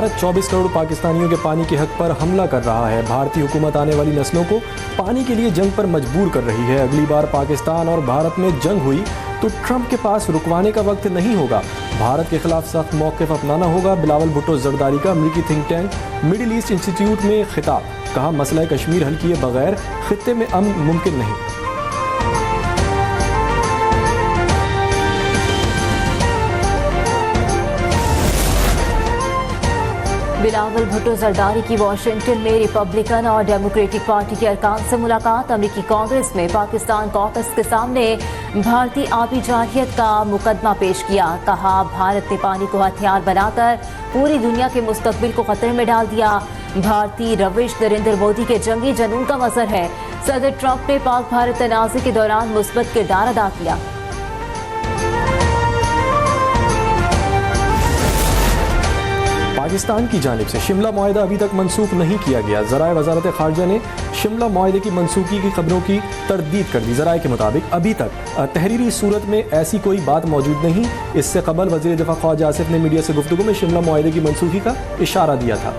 بھارت 24 کروڑ پاکستانیوں کے پانی کے حق پر حملہ کر رہا ہے. بھارتی حکومت آنے والی نسلوں کو پانی کے لیے جنگ پر مجبور کر رہی ہے. اگلی بار پاکستان اور بھارت میں جنگ ہوئی تو ٹرمپ کے پاس رکوانے کا وقت نہیں ہوگا. بھارت کے خلاف سخت موقف اپنانا ہوگا. بلاول بھٹو زرداری کا امریکی تھنک ٹینک مڈل ایسٹ انسٹی ٹیوٹ میں خطاب. کہا مسئلہ کشمیر حل کیے بغیر خطے میں امن ممکن نہیں. بلاول بھٹو زرداری کی واشنگٹن میں ریپبلکن اور ڈیموکریٹک پارٹی کے ارکان سے ملاقات. امریکی کانگریس میں پاکستان کاکس کے سامنے بھارتی آبی جارحیت کا مقدمہ پیش کیا. کہا بھارت نے پانی کو ہتھیار بنا کر پوری دنیا کے مستقبل کو خطرے میں ڈال دیا. بھارتی روش نریندر مودی کے جنگی جنون کا مظہر ہے. صدر ٹرمپ نے پاک بھارت تنازع کے دوران مثبت کردار ادا کیا. پاکستان کی جانب سے شملہ معاہدہ ابھی تک منسوخ نہیں کیا گیا. ذرائع وزارت خارجہ نے شملہ معاہدے کی منسوخی کی خبروں کی تردید کر دی. ذرائع کے مطابق ابھی تک تحریری صورت میں ایسی کوئی بات موجود نہیں. اس سے قبل وزیر دفاع خواجہ آصف نے میڈیا سے گفتگو میں شملہ معاہدے کی منسوخی کا اشارہ دیا تھا.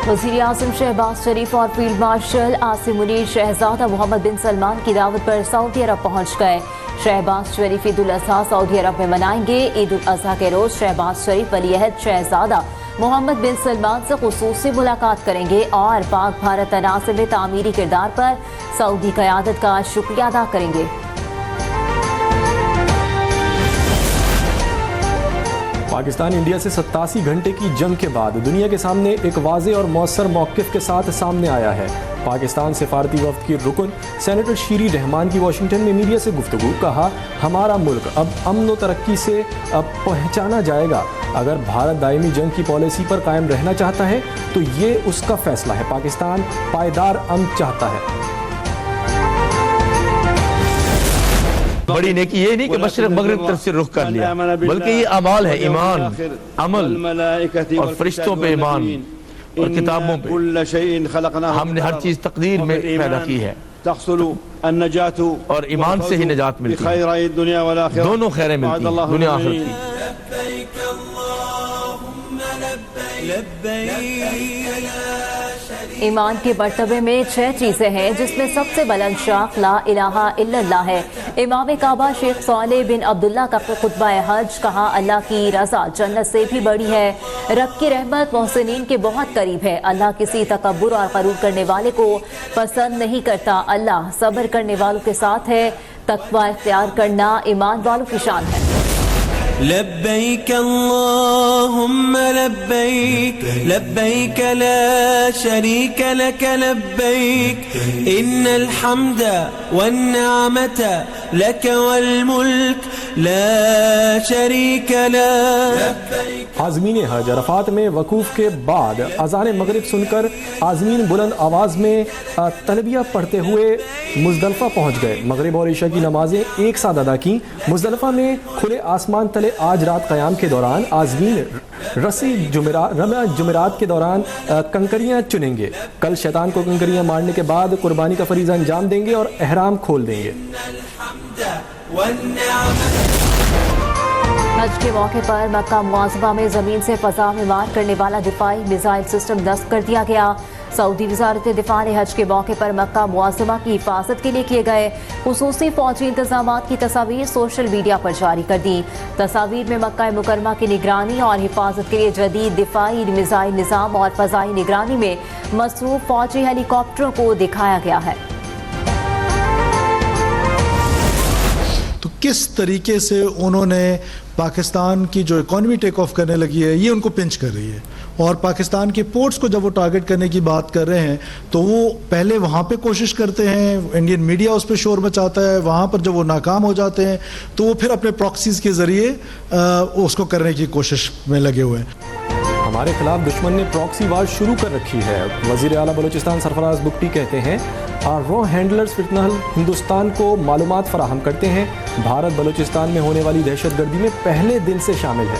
وزیر اعظم شہباز شریف اور فیلڈ مارشل عاصم منیر شہزادہ محمد بن سلمان کی دعوت پر سعودی عرب پہنچ گئے. شہباز شریف عید الاضحیٰ سعودی عرب میں منائیں گے. عید الاضحیٰ کے روز شہباز شریف ولی عہد شہزادہ محمد بن سلمان سے خصوصی ملاقات کریں گے اور پاک بھارت تنازع میں تعمیری کردار پر سعودی قیادت کا شکریہ ادا کریں گے. پاکستان انڈیا سے 87 گھنٹے کی جنگ کے بعد دنیا کے سامنے ایک واضح اور مؤثر موقف کے ساتھ سامنے آیا ہے. پاکستان سفارتی وفد کی رکن سینیٹر شیری رحمان کی واشنگٹن میں میڈیا سے گفتگو. کہا ہمارا ملک اب امن و ترقی سے پہچانا جائے گا. اگر بھارت دائمی جنگ کی پالیسی پر قائم رہنا چاہتا ہے تو یہ اس کا فیصلہ ہے. پاکستان پائیدار امن چاہتا ہے. بڑی نیکی یہ نہیں کہ مشرق مغرب طرف سے رخ کر لیا، بلکہ یہ اعمال ہے، ایمان، عمل اور فرشتوں پہ ایمان اور کتابوں پہ. ہم نے ہر چیز تقدیر میں پیدا کی ہے اور ایمان سے ہی نجات ملتی ہے. دونوں خیریں ملتی ہیں دنیا آخرت کی. ایمان کے مرتبے میں 6 چیزیں ہیں جس میں سب سے بلند شاخ لا الہ الا اللہ ہے. امام کعبہ شیخ صالح بن عبداللہ کا خطبہ حج. کہا اللہ کی رضا جنت سے بھی بڑی ہے. رب کی رحمت محسنین کے بہت قریب ہے. اللہ کسی تکبر اور غرور کرنے والے کو پسند نہیں کرتا. اللہ صبر کرنے والوں کے ساتھ ہے. تقوی اختیار کرنا ایمان والوں کی شان ہے. لبيك اللهم لبيك لبيك لا شريك لك لبيك إن الحمد والنعمة لك والملك لا شريك لك. عازمین حج عرفات میں وقوف کے بعد اذان مغرب سن کر عازمین بلند آواز میں تلبیہ پڑھتے ہوئے مزدلفہ پہنچ گئے. مغرب اور عشاء کی نمازیں ایک ساتھ ادا کی. مزدلفہ میں کھلے آسمان تلے آج رات قیام کے دوران عازمین رسی جمعرات کے دوران کنکریاں چنیں گے. کل شیطان کو کنکریاں مارنے کے بعد قربانی کا فریضہ انجام دیں گے اور احرام کھول دیں گے. حج کے موقع پر مکہ معظمہ میں زمین سے فضا میں مار کرنے والا دفاعی میزائل سسٹم نصب کر دیا گیا. سعودی وزارت دفاع نے حج کے موقع پر مکہ معظمہ کی حفاظت کے لیے کیے گئے خصوصی فوجی انتظامات کی تصاویر سوشل میڈیا پر جاری کر دی. تصاویر میں مکہ مکرمہ کی نگرانی اور حفاظت کے لیے جدید دفاعی میزائل نظام اور فضائی نگرانی میں مصروف فوجی ہیلی کاپٹروں کو دکھایا گیا ہے. تو کس طریقے سے انہوں نے پاکستان کی جو اکانومی ٹیک آف کرنے لگی ہے یہ ان کو پنچ کر رہی ہے. اور پاکستان کے پورٹس کو جب وہ ٹارگٹ کرنے کی بات کر رہے ہیں تو وہ پہلے وہاں پہ کوشش کرتے ہیں، انڈین میڈیا اس پہ شور مچاتا ہے. وہاں پر جب وہ ناکام ہو جاتے ہیں تو وہ پھر اپنے پراکسیز کے ذریعے اس کو کرنے کی کوشش میں لگے ہوئے ہیں. ہمارے خلاف دشمن نے پراکسی وار شروع کر رکھی ہے. وزیر اعلیٰ بلوچستان سرفراز بگٹی کہتے ہیں رو ہینڈلرز فٹنل ہندوستان کو معلومات فراہم کرتے ہیں. بھارت بلوچستان میں ہونے والی دہشت گردی میں پہلے دن سے شامل ہے.